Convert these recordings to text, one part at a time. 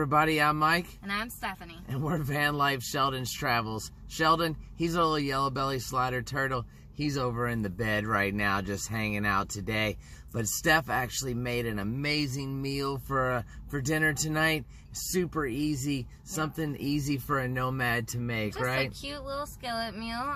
everybody, I'm Mike. And I'm Stephanie. And we're Van Life Sheldon's Travels. Sheldon, he's a little yellow belly slider turtle. He's over in the bed right now just hanging out today. But Steph actually made an amazing meal for dinner tonight. Super easy, something easy for a nomad to make, just right? Just a cute little skillet meal.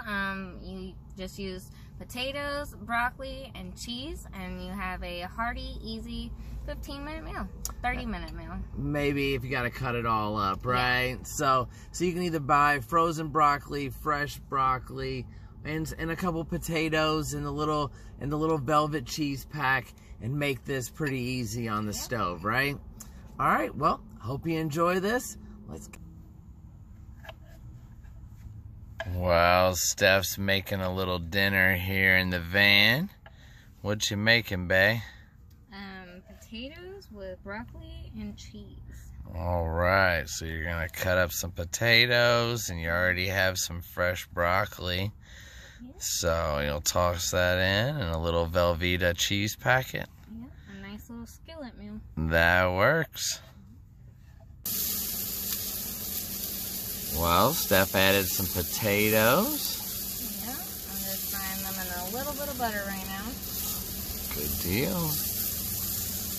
You just use potatoes, broccoli, and cheese, and you have a hearty, easy 15-minute meal, 30-minute meal. Maybe if you got to cut it all up, right? Yeah. So you can either buy frozen broccoli, fresh broccoli, and a couple potatoes and the little velvet cheese pack, and make this pretty easy on the stove, right? All right. Well, hope you enjoy this. Let's go. Well, Steph's making a little dinner here in the van. What you making, bae? Potatoes with broccoli and cheese. All right, so you're gonna cut up some potatoes, and you already have some fresh broccoli. Yeah. So you'll toss that in a little Velveeta cheese packet. Yeah, a nice little skillet meal. That works. Well, Steph added some potatoes. Yeah, I'm just frying them in a little bit of butter right now. Good deal.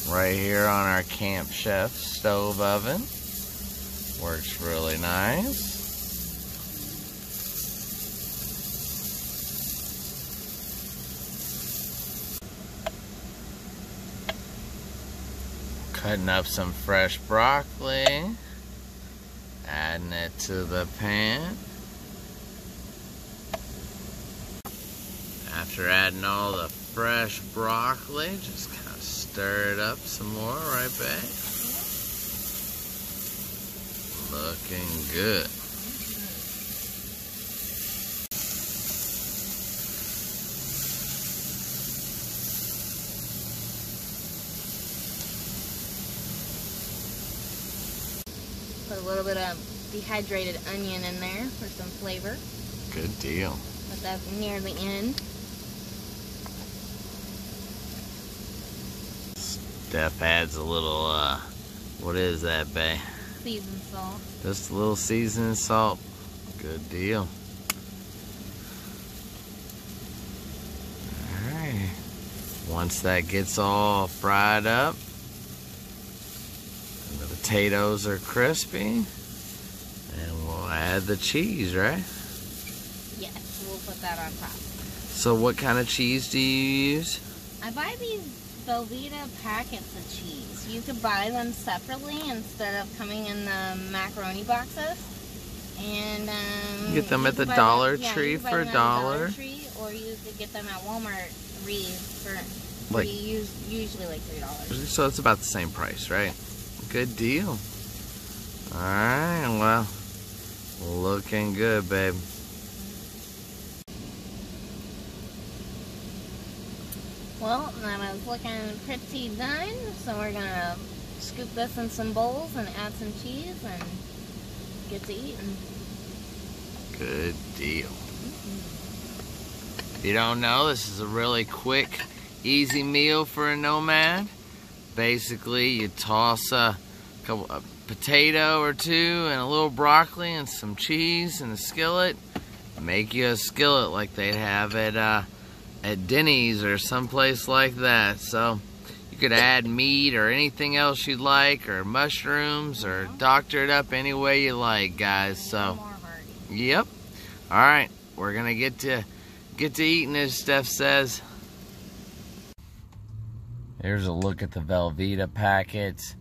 Right here on our Camp Chef stove oven. Works really nice. Cutting up some fresh broccoli. Adding it to the pan. After adding all the fresh broccoli, just kind of stir it up some more, right, babe? Looking good. Put a little bit of dehydrated onion in there for some flavor. Good deal. Put that near the end. Steph adds a little, what is that, bae? Seasoned salt. Just a little seasoned salt. Good deal. Alright. Once that gets all fried up, and the potatoes are crispy, and we'll add the cheese, right? Yes, we'll put that on top. So what kind of cheese do you use? I buy these Velveeta packets of cheese. You could buy them separately instead of coming in the macaroni boxes. And get them at the Dollar Tree for $1. Or you could get them at Walmart for usually like $3. So it's about the same price, right? Good deal. Alright, well, looking good, babe. Well, that is looking pretty done, so we're gonna scoop this in some bowls and add some cheese and get to eating. Good deal. If you don't know, this is a really quick, easy meal for a nomad. Basically, you toss a potato or two and a little broccoli and some cheese in a skillet. Make you a skillet like they'd have at Denny's or someplace like that. So you could add meat or anything else you'd like, or mushrooms, or doctor it up any way you like, guys. So yep. All right, we're gonna get to eating, as Steph says. Here's a look at the Velveeta packets.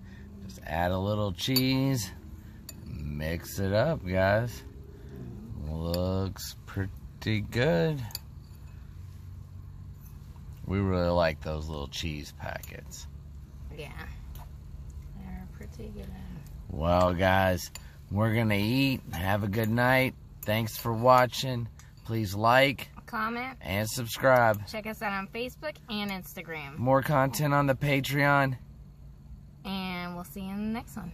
Just add a little cheese, mix it up, guys. Looks pretty good. We really like those little cheese packets. Yeah, they're pretty good. Well, guys, we're gonna eat. Have a good night. Thanks for watching. Please like, comment, and subscribe. Check us out on Facebook and Instagram. More content on the Patreon. And we'll see you in the next one.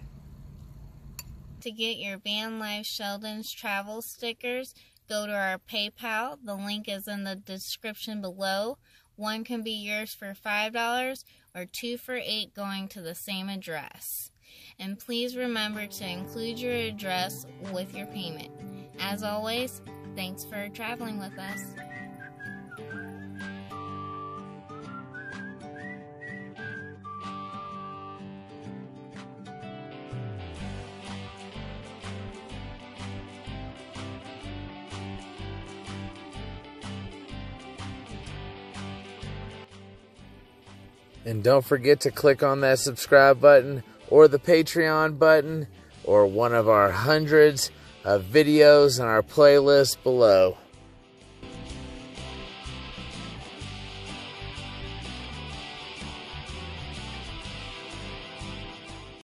To get your Van Life Sheldon's Travel stickers, go to our PayPal. The link is in the description below. One can be yours for $5 or 2 for $8 going to the same address. And please remember to include your address with your payment. As always, thanks for traveling with us. And don't forget to click on that subscribe button or the Patreon button or one of our hundreds of videos in our playlist below.